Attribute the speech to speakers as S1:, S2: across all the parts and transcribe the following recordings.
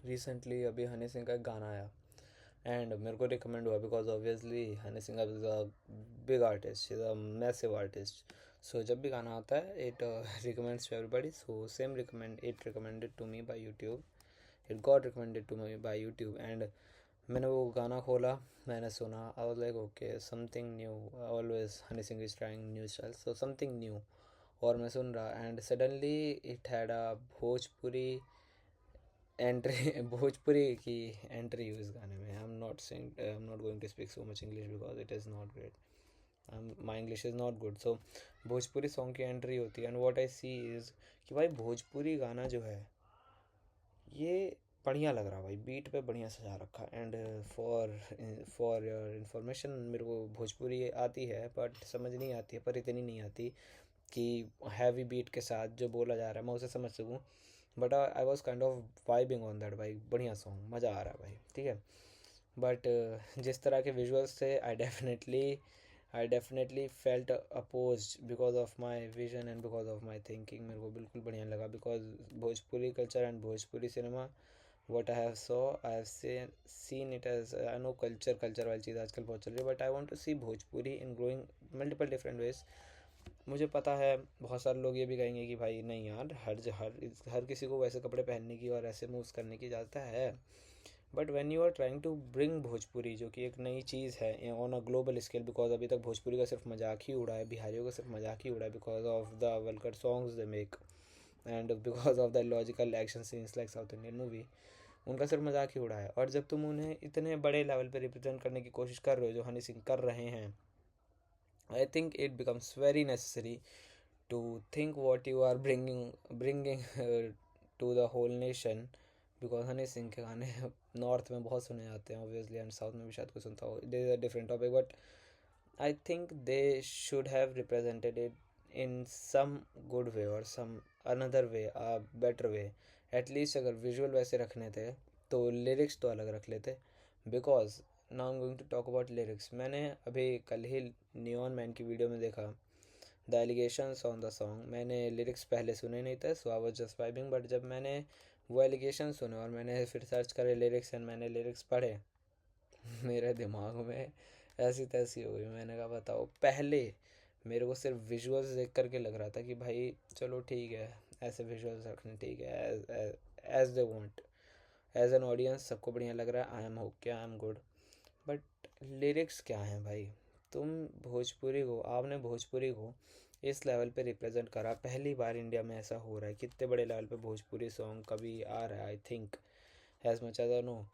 S1: Recently अभी हनी सिंह का एक गाना आया एंड मेरे को रिकमेंड हुआ because obviously Honey Singh is a big artist, is a massive artist. So जब भी गाना आता है it recommends to everybody. So same recommend it recommended to me by YouTube. It got recommended to me by YouTube and मैंने वो गाना खोला, मैंने सुना. I was like okay something new. Always Honey Singh is trying new style, so something new. और मैं सुन रहा and suddenly it had a Bhojpuri entry. Bhojpuri की एंट्री हुई इस गाने में. I am not going to speak so much English because it is not great. My English is not good. So Bhojpuri song की एंट्री होती है and what I see is कि भाई भोजपुरी गाना जो है ये बढ़िया लग रहा भाई. बीट पे बढ़िया सजा रखा. एंड फॉर योर इन्फॉर्मेशन, मेरे को भोजपुरी आती है बट समझ नहीं आती है, पर इतनी नहीं आती कि हैवी बीट के साथ जो बोला जा रहा है मैं उसे समझ सकूँ. But I was kind of vibing on that भाई. बढ़िया सॉन्ग, मज़ा आ रहा है भाई. ठीक है. बट जिस तरह के विजुअल्स थे I definitely felt oppose because of my vision and because of my thinking. मेरे को बिल्कुल बढ़िया लगा because Bhojpuri culture and Bhojpuri cinema what I have saw, I have seen it as I know culture वाली चीज़ आजकल बहुत चल रही है, but I want to see Bhojpuri in growing multiple different ways. मुझे पता है बहुत सारे लोग ये भी कहेंगे कि भाई नहीं यार, हर किसी को वैसे कपड़े पहनने की और ऐसे मूव्स करने की इजाज़त है. But when you are trying to bring Bhojpuri, जो कि एक नई चीज़ है on a global scale, because अभी तक भोजपुरी का सिर्फ मजाक ही उड़ा है, बिहारियों का सिर्फ मजाक ही उड़ा है because of the vulgar songs they make and because of the logical action scenes like south Indian movie. उनका सिर्फ मजाक ही उड़ा है. और जब तुम उन्हें इतने बड़े लेवल पे रिप्रेजेंट करने की कोशिश कर रहे हो जो हनी सिंह कर रहे हैं, I think it becomes very necessary to think what you are bringing to the whole nation. Because Honey Singh के गाने नॉर्थ में बहुत सुने जाते हैं ऑब्वियसली एंड साउथ में भी शायद कोई सुनता हो. It is a different topic but I think they should have represented it in some good way or some another way, a better way. At least अगर विजुअल वैसे रखने थे तो लिरिक्स तो अलग रख लेते. Because now I am going to talk about lyrics. मैंने अभी कल ही नियॉन मैन की वीडियो में देखा the allegations on the song. मैंने लिरिक्स पहले सुने नहीं थे, so I was just vibing. But जब मैंने वो एलिगेशन सुने और मैंने फिर सर्च करे लिरिक्स एंड मैंने लिरिक्स पढ़े, मेरे दिमाग में ऐसी तैसी हो गई. मैंने कहा बताओ, पहले मेरे को सिर्फ विजुअल्स देख करके लग रहा था कि भाई चलो ठीक है, ऐसे विजुअल्स रखने ठीक है, as they want, as an audience सबको बढ़िया लग रहा है. I am okay, I am good. But lyrics क्या हैं भाई? तुम आपने भोजपुरी को इस लेवल पे रिप्रेजेंट करा. पहली बार इंडिया में ऐसा हो रहा है. कितने बड़े लेवल पे भोजपुरी सॉन्ग कभी आ रहा है, I think as much as I know.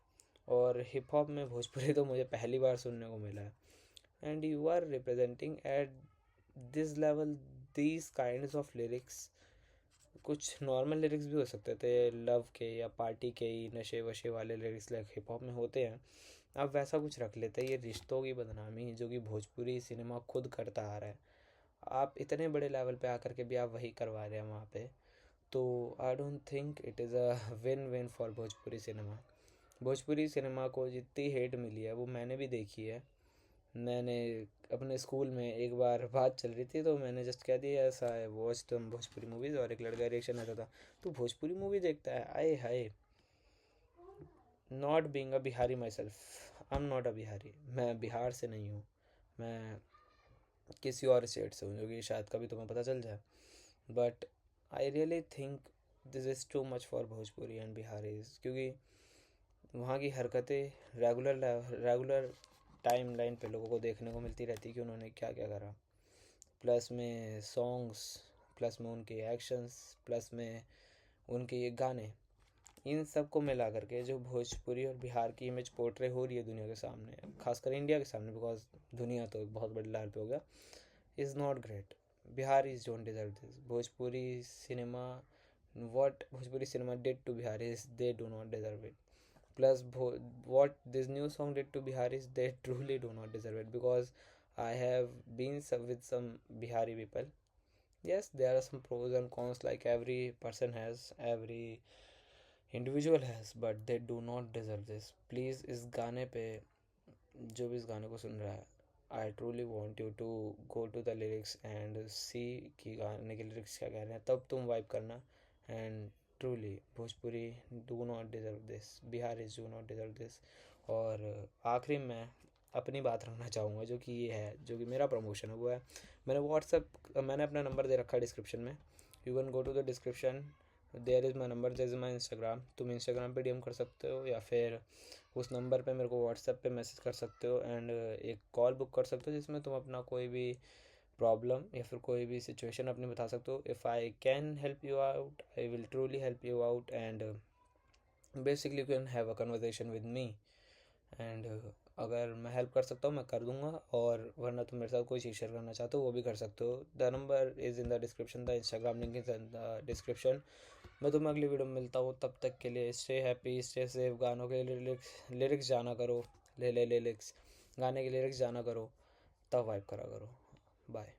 S1: और हिप हॉप में भोजपुरी तो मुझे पहली बार सुनने को मिला है. And you are representing at this level these kinds of lyrics. कुछ नॉर्मल लिरिक्स भी हो सकते थे, लव के या पार्टी के ही नशे वशे वाले लिरिक्स लाइक हिप हॉप में होते हैं. अब वैसा कुछ रख लेते हैं. ये रिश्तों की बदनामी जो कि भोजपुरी सिनेमा खुद करता आ रहा है. आप इतने बड़े लेवल पे आकर के भी आप वही करवा रहे हैं वहाँ पे. तो I don't think it is a win win for Bhojpuri cinema. Bhojpuri cinema को जितनी हेट मिली है वो मैंने भी देखी है. मैंने अपने स्कूल में एक बार बात चल रही थी तो मैंने जस्ट कह दिया ऐसा है वॉच तुम भोजपुरी मूवीज़, और एक लड़का रिएक्शन आता था तू भोजपुरी मूवी देखता है. आए हाय. Not being a Bihari myself, I am not a Bihari. मैं बिहार से नहीं हूँ, मैं किसी और स्टेट से हूँ जो कि शायद कभी तुम्हें पता चल जाए. But I really think this is too much for Bhojpuri and Bihari's, क्योंकि वहाँ की हरकतें रेगुलर टाइम लाइन पे लोगों को देखने को मिलती रहती कि उन्होंने क्या क्या करा. प्लस में सॉन्ग्स, प्लस में उनके एक्शंस, प्लस में उनके ये गाने, इन सब को मिला करके जो भोजपुरी और बिहार की इमेज पोर्ट्रे हो रही है दुनिया के सामने, खासकर इंडिया के सामने, बिकॉज दुनिया तो बहुत बड़े लेवल पे हो गया, is not great. Bihar is don't deserve this. Bhojpuri cinema did to Bihar is they do not deserve it. Plus, what this new song did to Biharis, they truly do not deserve it. Because I have been with some Bihari people. Yes, there are some pros and cons, like every person has, every individual has, but they do not deserve this. Please, इस गाने पे जो भी इस गाने को सुन रहा है, I truly want you to go to the lyrics and see कि गाने के लिरिक्स क्या कह रहे हैं, तब तुम वाइब करना. And truly Bhojpuri do not deserve this, Bihari's do not deserve this. और आखिरी में अपनी बात रखना चाहूँगा, जो कि ये है, जो कि मेरा प्रमोशन है वो है, मैंने अपना नंबर दे रखा है डिस्क्रिप्शन में। You can go to the description, there is my number, there is my Instagram. तुम इंस्टाग्राम पे डीएम कर सकते हो या फिर उस नंबर पे मेरे को व्हाट्सएप पे मैसेज कर सकते हो, एंड एक कॉल बुक कर सकते हो जिसमें तुम अपना कोई भी प्रॉब्लम या फिर कोई भी सिचुएशन अपनी बता सकते हो। If I can help you out, I will truly help you out, and basically you can have a conversation with me. And अगर मैं हेल्प कर सकता हूँ मैं कर दूंगा, और वरना तुम मेरे साथ कोई चीज़ शेयर करना चाहते हो वो भी कर सकते हो। The number is in the description, the Instagram link is in the description. मैं तुम्हें अगली वीडियो में मिलता हूँ, तब तक के लिए स्टे हैप्पी, स्टे सेफ। गानों के लिरिक्स जाना करो, लिरिक्स गाने के लिरिक्स जाना करो, तब वाइब करा करो। बाय।